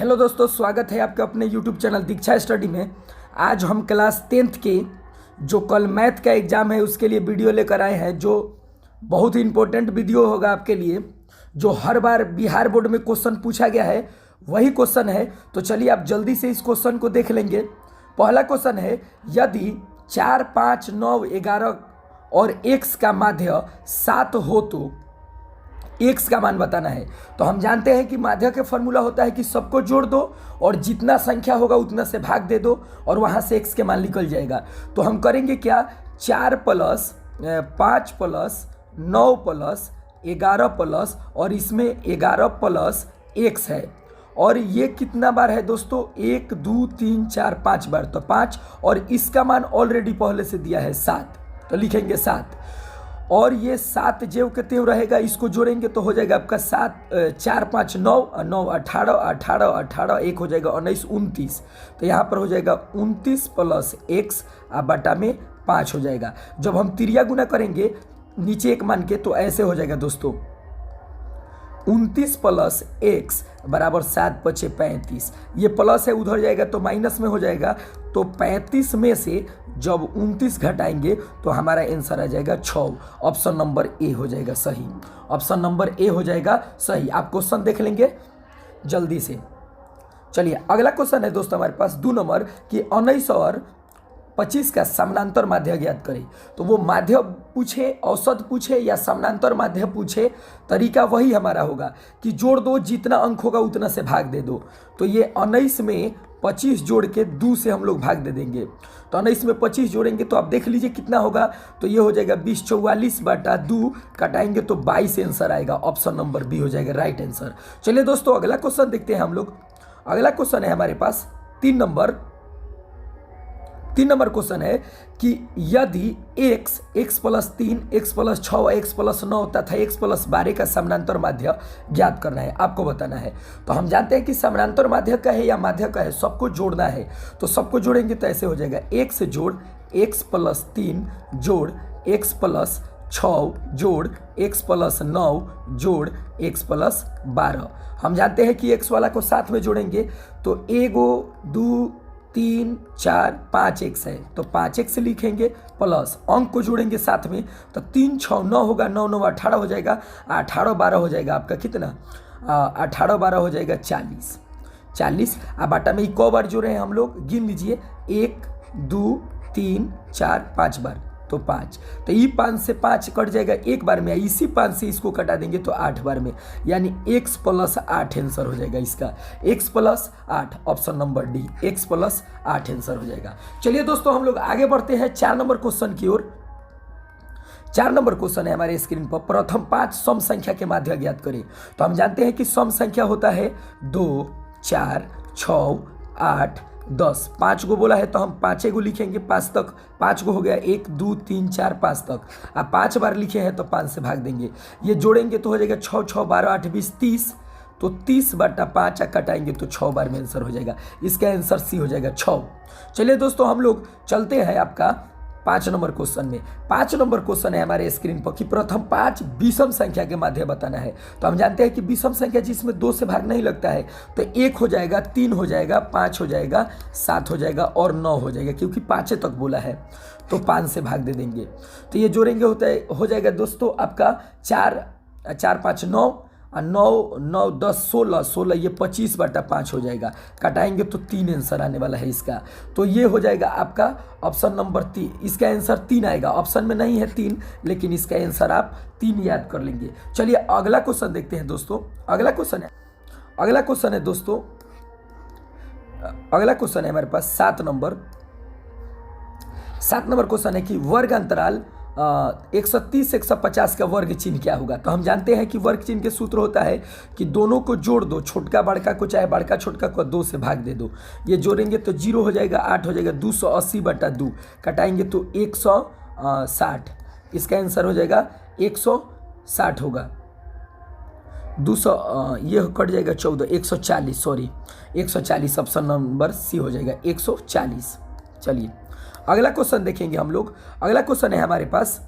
Hello दोस्तों, स्वागत है आपका अपने यूट्यूब चैनल दीक्षा स्टडी में। आज हम क्लास 10th के जो कल मैथ का एग्ज़ाम है उसके लिए वीडियो लेकर आए हैं, जो बहुत ही इम्पोर्टेंट वीडियो होगा आपके लिए। जो हर बार बिहार बोर्ड में क्वेश्चन पूछा गया है वही क्वेश्चन है। तो चलिए आप जल्दी से इस क्वेश्चन को देख लेंगे। पहला क्वेश्चन है, यदि 4, 5, 9, 11 और x का माध्य 7 हो तो x का मान बताना है। तो हम जानते हैं कि माध्य का फॉर्मूला होता है कि सबको जोड़ दो और जितना संख्या होगा उतना से भाग दे दो और वहाँ से x के मान निकल जाएगा। तो हम करेंगे क्या, 4 प्लस 5 प्लस 9 प्लस 11 प्लस और इसमें 11 प्लस x है। और ये कितना बार है दोस्तों, 1 2 3 4 5 बार, तो 5। और इसका मान ऑलरेडी पहले से दिया है 7, तो लिखेंगे 7। और ये 7 जेव के त्यों रहेगा, इसको जोड़ेंगे तो हो जाएगा आपका 7 4 5 9 9 18 18 18 1 हो जाएगा 19 29। तो यहाँ पर हो जाएगा 29 प्लस x बटा में 5 हो जाएगा। जब हम तिरिया गुना करेंगे नीचे एक मान के तो ऐसे हो जाएगा दोस्तों, 29 प्लस x बराबर 7 पचे 35। ये प्लस है, उधर जाएगा तो माइनस में हो जाएगा। तो 35 में से जब 29 घटाएंगे तो हमारा आंसर आ जाएगा 6। ऑप्शन नंबर ए हो जाएगा सही। ऑप्शन नंबर ए हो जाएगा सही। आप क्वेश्चन देख लेंगे जल्दी से। चलिए अगला क्वेश्चन है दोस्तों हमारे पास 2 नंबर कि 19 और 25 का समानांतर माध्य ज्ञात करें। तो वो माध्य पूछे, औसत पूछे या समानांतर माध्य पूछे, तरीका वही हमारा होगा कि जोड़ दो, जितना अंक होगा उतना से भाग दे दो। तो ये 19 में 25 जोड़ के 2 से हम लोग भाग दे देंगे। तो 19 में 25 जोड़ेंगे तो आप देख लीजिए कितना होगा, तो ये हो जाएगा 20 44 बटा 2, कटाएंगे तो 22 आंसर आएगा। ऑप्शन नंबर बी हो जाएगा राइट आंसर। चलिए दोस्तों अगला क्वेश्चन देखते हैं हम लोग। अगला क्वेश्चन है हमारे पास 3 नंबर क्वेश्चन है कि यदि x plus 3, x plus 6, x plus 9 तथा x प्लस 12 का समानांतर माध्य ज्ञात करना है, आपको बताना है। तो हम जानते हैं कि समानांतर माध्य का है या माध्य का है, सबको जोड़ना है। तो सबको जोड़ेंगे तो ऐसे हो जाएगा, x जोड़ x प्लस 3 जोड़ x प्लस 6 जोड़ x प्लस 9 जोड़ x प्लस 12। हम जानते हैं कि x वाला को साथ में जोड़ेंगे तो 1 2 3 4 5 x है, तो 5x लिखेंगे प्लस अंक को जोड़ेंगे साथ में तो 3 6 9 होगा, 9 9 18 हो जाएगा, 18 12 हो जाएगा आपका कितना, 18 12 हो जाएगा 40। अब बाटा में इको बार जोड़े हैं हम लोग, गिन लीजिए 1 2 3 4 5 बार, तो 5। तो ये 5 से 5 कट जाएगा एक बार में, इसी 5 से इसको कटा देंगे तो 8 बार में, यानी x प्लस 8 आंसर हो जाएगा इसका। x plus 8, option number D, x plus 8 answer हो जाएगा। चलिए दोस्तों हम लोग आगे बढ़ते हैं 4 नंबर क्वेश्चन की ओर। 4 नंबर क्वेश्चन है हमारे स्क्रीन पर, प्रथम 5 सम संख्या के माध्य ज्ञात करें। तो हम जानते हैं कि सम संख्या होता है 2 4 6 8 10। 5 को बोला है तो हम 5 को लिखेंगे 5 तक, 5 को हो गया 1 2 3 4 5 तक। अब 5 बार लिखे हैं तो 5 से भाग देंगे, ये जोड़ेंगे तो हो जाएगा 6 6 12 8 20 30। तो 30 बटा 5 कटाएंगे तो 6 बार में आंसर हो जाएगा। इसका आंसर सी हो जाएगा 6। चलिए दोस्तों हम लोग चलते हैं आपका 5 नंबर क्वेश्चन में। 5 नंबर क्वेश्चन है हमारे स्क्रीन पर कि प्रथम 5 विषम संख्या के माध्य बताना है। तो हम जानते हैं कि विषम संख्या जिसमें 2 से भाग नहीं लगता है, तो 1 हो जाएगा, 3 हो जाएगा, 5 हो जाएगा, 7 हो जाएगा और 9 हो जाएगा, क्योंकि 5 तक बोला है तो 5 से भाग दे देंगे। तो ये जोड़ेंगे हो जाएगा दोस्तों आपका 4 4 5 9 9 9 10 16 16, ये 25 बटा 5 हो जाएगा, कटाएंगे तो 3 आंसर आने वाला है इसका। तो ये हो जाएगा आपका ऑप्शन नंबर 3, इसका आंसर 3 आएगा। ऑप्शन में नहीं है 3, लेकिन इसका आंसर आप 3 याद कर लेंगे। चलिए अगला क्वेश्चन देखते हैं दोस्तों। अगला क्वेश्चन है दोस्तों, अगला क्वेश्चन है हमारे पास 7 नंबर क्वेश्चन है कि वर्ग अंतराल 130 150 का वर्ग चिन्ह क्या होगा। तो हम जानते हैं कि वर्ग चिन्ह के सूत्र होता है कि दोनों को जोड़ दो, छोटका बड़का को चाहे बड़का छोटका को 2 से भाग दे दो। ये जोड़ेंगे तो 0 हो जाएगा, 8 हो जाएगा, 280 बटा 2, कटाएंगे तो 160। इसका आंसर हो जाएगा 160 होगा। 200 ये कट जाएगा 14, 140, सॉरी 140, ऑप्शन नंबर सी हो जाएगा 140। चलिए अगला क्वेश्चन देखेंगे हम लोग। अगला क्वेश्चन है हमारे पास,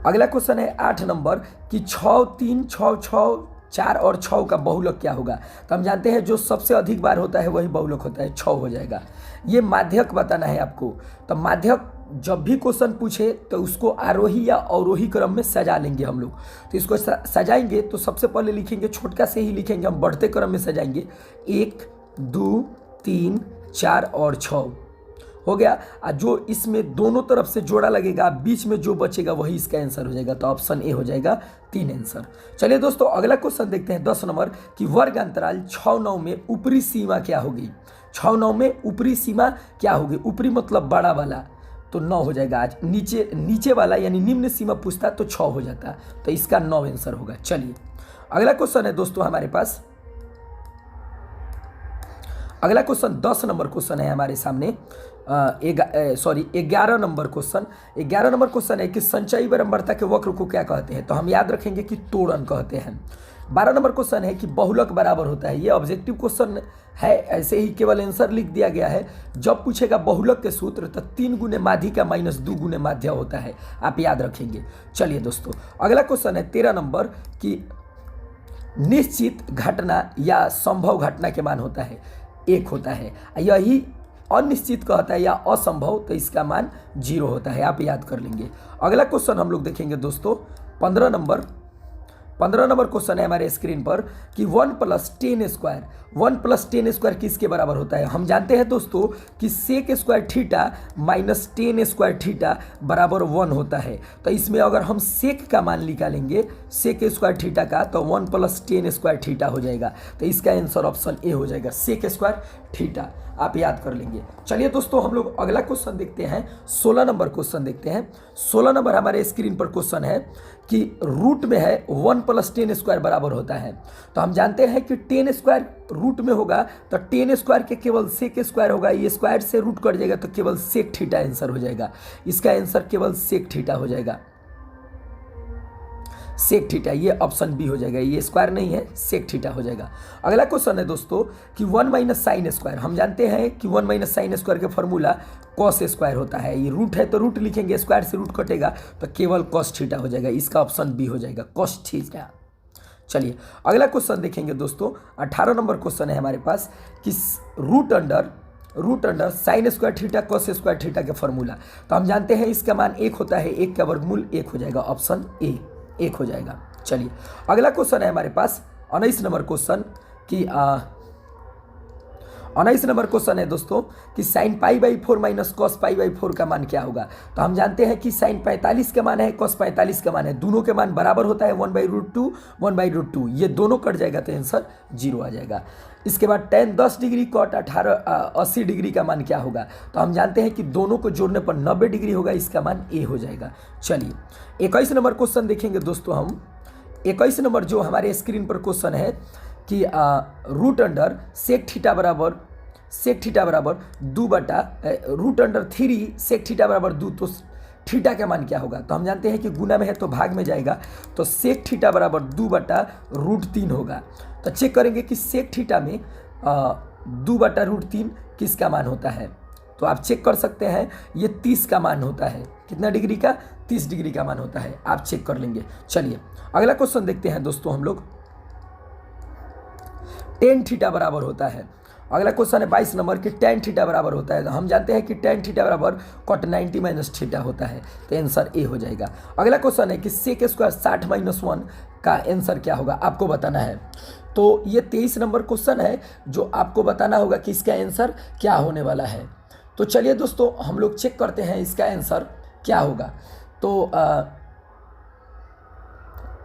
अगला क्वेश्चन है 8 नंबर कि 6 3 6 6 4 और 6 का बहुलक क्या होगा, तो हम जानते हैं जो सबसे अधिक बार होता है वही बहुलक होता है, 6 हो जाएगा। ये माध्यक बताना है आपको। तो माध्यक जब भी क्वेश्चन पूछे तो उसको आरोही या अवरोही क्रम में सजा लेंगे हम लोग। तो इसको सजाएंगे तो सबसे पहले लिखेंगे, छोटका से ही लिखेंगे, हम बढ़ते क्रम में सजाएंगे। 1 2 3 4 और 6 हो गया। और जो इसमें दोनों तरफ से जोड़ा लगेगा, बीच में जो बचेगा वही इसका आंसर हो जाएगा। तो ऑप्शन ए हो जाएगा 3 आंसर। चलिए दोस्तों अगला क्वेश्चन देखते हैं 10 नंबर कि वर्ग अंतराल 6-9 में ऊपरी सीमा क्या होगी। 6-9 में ऊपरी सीमा क्या होगी, ऊपरी मतलब बड़ा वाला, तो 9 हो जाएगा। आज नीचे वाला यानी निम्न सीमा पूछता तो 6 हो जाता, तो इसका 9 आंसर होगा। चलिए अगला क्वेश्चन है दोस्तों हमारे पास, अगला क्वेश्चन 10 नंबर क्वेश्चन है हमारे सामने। 11 नंबर क्वेश्चन। 11 नंबर क्वेश्चन है कि संचयी बराबरता के वक्र को क्या कहते हैं, तो हम याद रखेंगे कि तोरण कहते हैं। 12 नंबर क्वेश्चन है कि बहुलक बराबर होता है। ये ऑब्जेक्टिव क्वेश्चन है, ऐसे ही केवल आंसर लिख दिया गया है। जब पूछेगा बहुलक के सूत्र तो 3 गुने माध्यिका माइनस 2 गुने माध्य होता है, आप याद रखेंगे। चलिए दोस्तों अगला क्वेश्चन है 13 नंबर कि निश्चित घटना या संभव घटना के मान होता है 1 होता है, यही अनिश्चित कहता है या असंभव तो इसका मान 0 होता है, आप याद कर लेंगे। अगला क्वेश्चन हम लोग देखेंगे दोस्तों 15 नंबर क्वेश्चन है हमारे स्क्रीन पर कि 1 + 10 स्क्वायर, 1 + 10 स्क्वायर किसके बराबर होता है। हम जानते हैं दोस्तों कि sec square theta minus 10 square theta बराबर 1 होता है। तो इसमें अगर हम सेक का मान निकालेंगे, सेक स्क्वायर थीटा का, तो 1 + 10 स्क्वायर थीटा हो जाएगा। तो इसका आंसर ऑप्शन ए हो जाएगा, सेक स्क्वायर थीटा, आप याद कर लेंगे। चलिए दोस्तों हम लोग अगला क्वेश्चन देखते हैं, 16 नंबर क्वेश्चन देखते हैं। 16 नंबर हमारे स्क्रीन पर क्वेश्चन है कि रूट में है 1 + 10 स्क्वायर बराबर होता है। तो हम जानते हैं कि 10 स्क्वायर रूट में होगा तो 10 स्क्वायर के केवल सेक स्क्वायर होगा, ये स्क्वायर से रूट कट जाएगा तो केवल सेक थीटा आंसर हो जाएगा। इसका आंसर केवल सेक थीटा हो जाएगा, सेक थीटा, ये ऑप्शन बी हो जाएगा। ये स्क्वायर नहीं है, सेक थीटा हो जाएगा। अगला क्वेश्चन है दोस्तों कि 1 - साइन स्क्वायर। हम जानते हैं कि 1 - साइन स्क्वायर का फॉर्मूला कॉस स्क्वायर होता है। ये रूट है तो रूट लिखेंगे, स्क्वायर से रूट कटेगा तो केवल कॉस थीटा हो जाएगा। इसका ऑप्शन बी हो जाएगा, कॉस थीटा। चलिए अगला क्वेश्चन देखेंगे दोस्तों, 18 नंबर क्वेश्चन है हमारे पास कि root under sine square theta cos square theta का फॉर्मूला। तो हम जानते हैं इसका मान 1 होता है, 1 का वर्गमूल 1 हो जाएगा, ऑप्शन ए 1 हो जाएगा। चलिए अगला क्वेश्चन है हमारे पास 19 नंबर क्वेश्चन कि 19 नंबर क्वेश्चन है दोस्तों कि साइन π/4 माइनस कॉस π/4 का मान क्या होगा। तो हम जानते हैं कि साइन 45 का मान है, कॉस 45 का मान है, दोनों के मान बराबर होता है 1/√2 1/√2, ये दोनों कट जाएगा तो आंसर 0 आ जाएगा। इसके बाद tan 10 डिग्री कॉट 80 डिग्री का मान क्या होगा। तो हम जानते हैं कि दोनों को जोड़ने पर 90 डिग्री होगा, इसका मान ए हो जाएगा। चलिए 21 नंबर क्वेश्चन देखेंगे दोस्तों हम। 21 नंबर जो हमारे स्क्रीन पर क्वेश्चन है कि रूट अंडर सेक थीटा बराबर 2/√3 सेक थीटा बराबर 2, तो थीटा का मान क्या होगा। तो हम जानते हैं कि गुना में है तो भाग में जाएगा, तो सेक थीटा बराबर 2/√3 होगा। तो चेक करेंगे कि सेक थीटा में 2/√3 किसका मान होता है। तो आप चेक कर सकते हैं, ये 30 का मान होता है। कितना डिग्री का, 30 डिग्री का मान होता है, आप चेक कर लेंगे। चलिए अगला क्वेश्चन देखते हैं दोस्तों हम लोग, tan थीटा बराबर होता है। अगला क्वेश्चन है 22 नंबर कि tan थीटा बराबर होता है। तो हम जानते हैं कि tan थीटा बराबर cot 90 - थीटा होता है, तो आंसर ए हो जाएगा। अगला क्वेश्चन है कि सेक स्क्वायर 60 - 1 का आंसर क्या होगा, आपको बताना है। तो ये 23 नंबर क्वेश्चन है जो आपको बताना होगा कि इसका आंसर क्या होने वाला है। तो चलिए दोस्तों हम लोग चेक करते हैं इसका आंसर क्या होगा। तो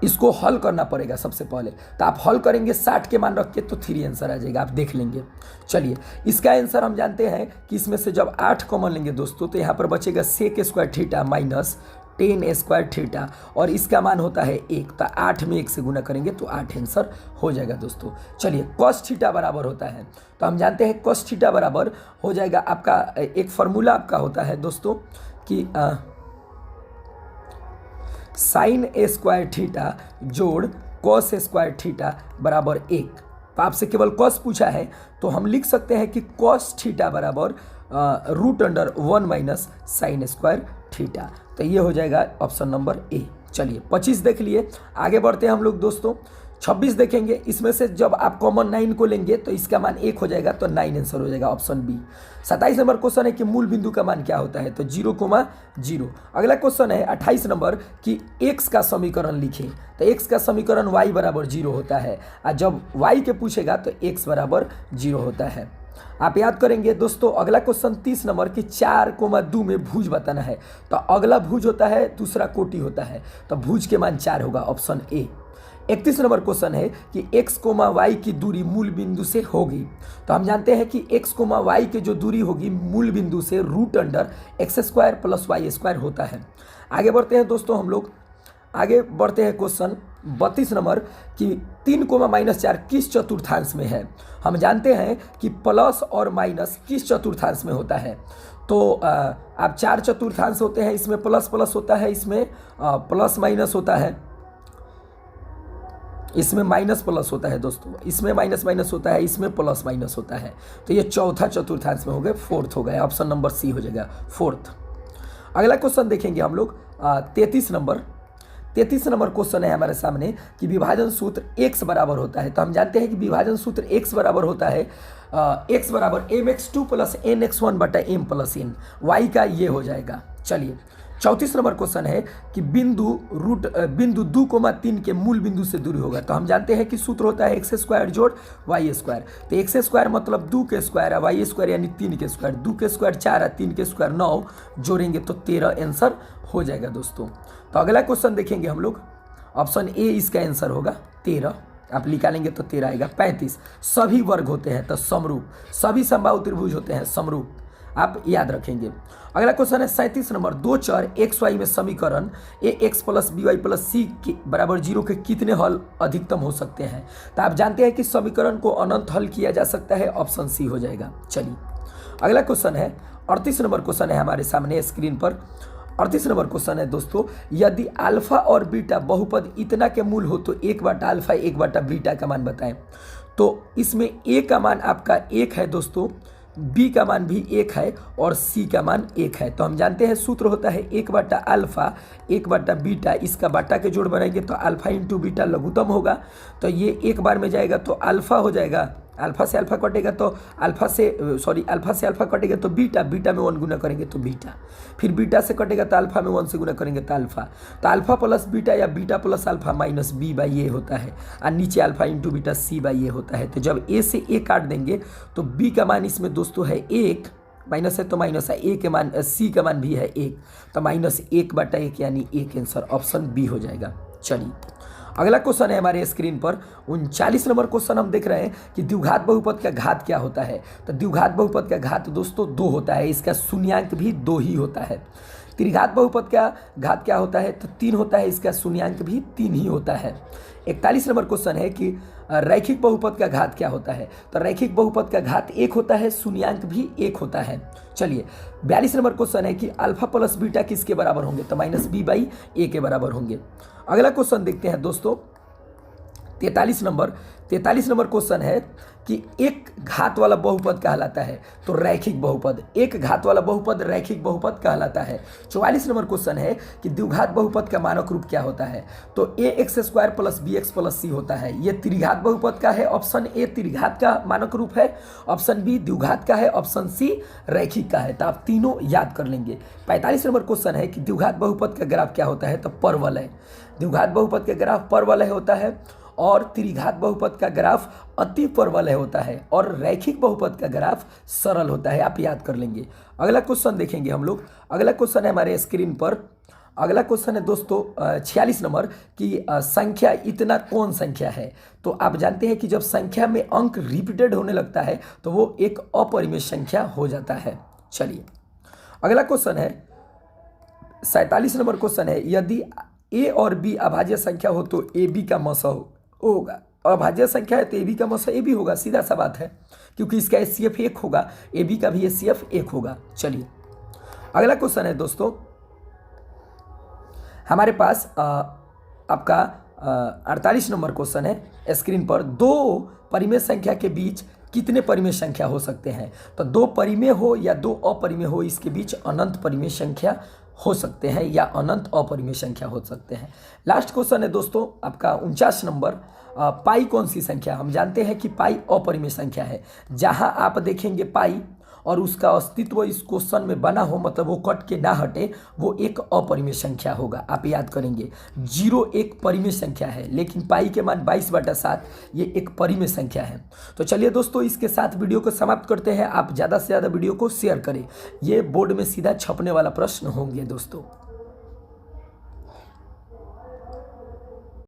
इसको हल करना पड़ेगा सबसे पहले। तो आप हल करेंगे 60 के मान रख के तो 3 आंसर आ जाएगा, आप देख लेंगे। चलिए इसका आंसर हम जानते हैं कि इसमें से जब 8 कॉमन लेंगे दोस्तों तो यहाँ पर बचेगा sec square theta minus tan square theta, और इसका मान होता है 1, तो 8 में 1 से गुना करेंगे तो 8 आंसर हो जाएगा दोस्तों। चलिए cos थीटा बराबर होता है, तो हम जानते हैं cos थीटा बराबर हो जाएगा आपका, एक फार्मूला आपका होता है दोस्तों कि साइन स्क्वायर थीटा जोड़ कॉस स्क्वायर थीटा बराबर 1। तो आपसे केवल कॉस पूछा है तो हम लिख सकते हैं कि कॉस थीटा बराबर √1 माइनस साइन स्क्वायर थीटा। तो ये हो जाएगा ऑप्शन नंबर ए। चलिए 25 देख लिए, आगे बढ़ते हैं हम लोग दोस्तों। 26 देखेंगे, इसमें से जब आप कॉमन 9 को लेंगे तो इसका मान 1 हो जाएगा, तो 9 आंसर हो जाएगा ऑप्शन बी। 27 नंबर क्वेश्चन है कि मूल बिंदु का मान क्या होता है, तो 0,0। अगला क्वेश्चन है 28 नंबर कि x का समीकरण लिखें, तो x का समीकरण y बराबर 0 होता है, और जब y के पूछेगा तो x बराबर 0 होता है। आप याद करेंगे दोस्तों। अगला क्वेश्चन 30 नंबर कि 4,2 में भुज बताना है, तो अगला भुज होता है, दूसरा कोटि होता है, तो भुज के मान 4 होगा, ऑप्शन ए। 31 नंबर क्वेश्चन है कि x, y की दूरी मूल बिंदु से होगी, तो हम जानते हैं कि x, y की जो दूरी होगी मूल बिंदु से √x² + y² होता है। आगे बढ़ते हैं दोस्तों, हम लोग आगे बढ़ते हैं क्वेश्चन 32 नंबर कि 3,-4 किस चतुर्थांश में है। हम जानते हैं कि प्लस और माइनस किस चतुर्थांश में होता है, तो आप 4 चतुर्थांश होते हैं, इसमें प्लस प्लस होता है, इसमें प्लस माइनस होता है, इसमें माइनस प्लस होता है दोस्तों, इसमें माइनस माइनस होता है, इसमें प्लस माइनस होता है, तो ये चौथा चतुर्थांश में हो गए, फोर्थ हो गया, ऑप्शन नंबर सी हो जाएगा, फोर्थ। अगला क्वेश्चन देखेंगे हम लोग 33 नंबर क्वेश्चन है हमारे सामने कि विभाजन सूत्र x बराबर होता है, तो हम जानते हैं कि विभाजन सूत्र x बराबर होता है x बराबर mx2 + nx1 / m + n, y का ये हो जाएगा। चलिए 34 नंबर क्वेश्चन है कि बिंदु 2,3 के मूल बिंदु से दूरी होगा, तो हम जानते हैं कि सूत्र होता है x² जोड़ y², तो x² मतलब 2 के स्क्वायर, y² यानी 3 के स्क्वायर, 2 के स्क्वायर 4 है, 3 के स्क्वायर 9, जोड़ेंगे तो 13 आंसर हो जाएगा दोस्तों। तो अगला क्वेश्चन देखेंगे हम लोग, ऑप्शन ए इसका आंसर होगा 13, आप निकालेंगे तो 13 आएगा। 35 सभी वर्ग होते हैं तो समरूप, सभी समबाहु त्रिभुज होते हैं समरूप, आप याद रखेंगे। अगला क्वेश्चन है 37 नंबर, 2 चर x y में समीकरण ax + by + c के बराबर 0 के कितने हल अधिकतम हो सकते हैं, तो आप जानते हैं कि समीकरण को अनंत हल किया जा सकता है, ऑप्शन सी हो जाएगा। चलिए अगला क्वेश्चन है 38 नंबर क्वेश्चन है हमारे सामने स्क्रीन पर। 38 नंबर क्वेश्चन है दोस्तों, यदि अल्फा और बीटा बहुपद इतना के मूल हो तो 1/α 1/β का मान बताएं, तो इसमें a का मान आपका 1 है दोस्तों, b का मान भी 1 है और c का मान 1 है, तो हम जानते हैं सूत्र होता है 1/α 1/β, इसका बाटा के जोड़ बनाएंगे तो अल्फा × बीटा लघुत्तम होगा, तो ये एक बार में जाएगा तो अल्फा हो जाएगा, अल्फा से अल्फा कटेगा तो अल्फा से अल्फा कटेगा तो बीटा, बीटा में 1 गुना करेंगे तो बीटा, फिर बीटा से कटेगा तो अल्फा में 1 से गुना करेंगे तो अल्फा, तो अल्फा + बीटा या बीटा + अल्फा - b/a होता है, और नीचे अल्फा × बीटा c/a होता है, तो जब a से a काट देंगे तो b का मान इसमें दोस्तों है 1, माइनस है तो माइनस है, a के मान c का मान भी है 1, तो -1/1 यानी 1 आंसर ऑप्शन बी हो जाएगा। चलिए अगला क्वेश्चन है हमारे स्क्रीन पर 39 नंबर क्वेश्चन हम देख रहे हैं कि द्विघात बहुपद का घात क्या होता है, तो द्विघात बहुपद का घात दोस्तों 2 होता है, इसका शून्यांक भी 2 ही होता है। त्रिघात बहुपद का घात क्या होता है, तो 3 होता है, इसका शून्यांक भी 3 ही होता है। 41 नंबर क्वेश्चन है कि रैखिक बहुपद का घात क्या होता है, तो रैखिक बहुपद का घात 1 होता है, शून्यांक भी 1 होता है। चलिए 42 नंबर क्वेश्चन है कि अल्फा + बीटा किसके बराबर होंगे, तो -b/a के बराबर होंगे। अगला क्वेश्चन देखते हैं दोस्तों 43 नंबर क्वेश्चन है कि एक घात वाला बहुपद कहलाता है तो रैखिक बहुपद, एक घात वाला बहुपद रैखिक बहुपद कहलाता है। 44 नंबर क्वेश्चन है कि द्विघात बहुपद का मानक रूप क्या होता है, तो ax² + bx + c होता है, ये त्रिघात बहुपद का है, ऑप्शन ए त्रिघात का मानक रूप है, ऑप्शन बी द्विघात का है, ऑप्शन सी रैखिक का है, तो आप तीनों याद कर लेंगे। 45 नंबर क्वेश्चन है कि द्विघात बहुपद का ग्राफ क्या होता है, तो परवलय, द्विघात बहुपद का ग्राफ परवलय होता है, और त्रिघात बहुपद का ग्राफ अति परवलय होता है, और रैखिक बहुपद का ग्राफ सरल होता है, आप याद कर लेंगे। अगला क्वेश्चन देखेंगे हम लोग, अगला क्वेश्चन है हमारे स्क्रीन पर, अगला क्वेश्चन है दोस्तों 46 नंबर कि संख्या इतना कौन संख्या है, तो आप जानते हैं कि जब संख्या में अंक रिपीटेड होने लगता है तो वो एक अपरिमेय संख्या हो जाता है। चलिए अगला क्वेश्चन है 47 नंबर क्वेश्चन है, यदि a और b अभाज्य संख्या हो तो ab का मसह होगा, अभाज्य संख्या है तो ab का मसह ab होगा, सीधा सा बात है, क्योंकि इसका HCF 1 होगा, ab का भी HCF 1 होगा। चलिए अगला क्वेश्चन है दोस्तों हमारे पास आपका 48 नंबर क्वेश्चन है स्क्रीन पर, 2 परिमेय संख्या के बीच कितने परिमेय संख्या हो सकते हैं, तो 2 परिमेय हो या 2 अपरिमेय हो, इसके बीच अनंत परिमेय संख्या हो सकते हैं या अनंत अपरिमेय संख्या हो सकते हैं। लास्ट क्वेश्चन है दोस्तों आपका 49 नंबर, पाई कौन सी संख्या? हम जानते हैं कि पाई अपरिमेय संख्या है। जहां आप देखेंगे पाई और उसका अस्तित्व इस क्वेश्चन में बना हो, मतलब वो कट के ना हटे, वो एक अपरिमेय संख्या होगा। आप याद करेंगे 0 एक परिमेय संख्या है, लेकिन पाई के मान 22/7 ये एक परिमेय संख्या है। तो चलिए दोस्तों, इसके साथ वीडियो को समाप्त करते हैं। आप ज़्यादा से ज़्यादा वीडियो को शेयर करें। ये बोर्ड में सीधा छपने वाला प्रश्न होंगे दोस्तों।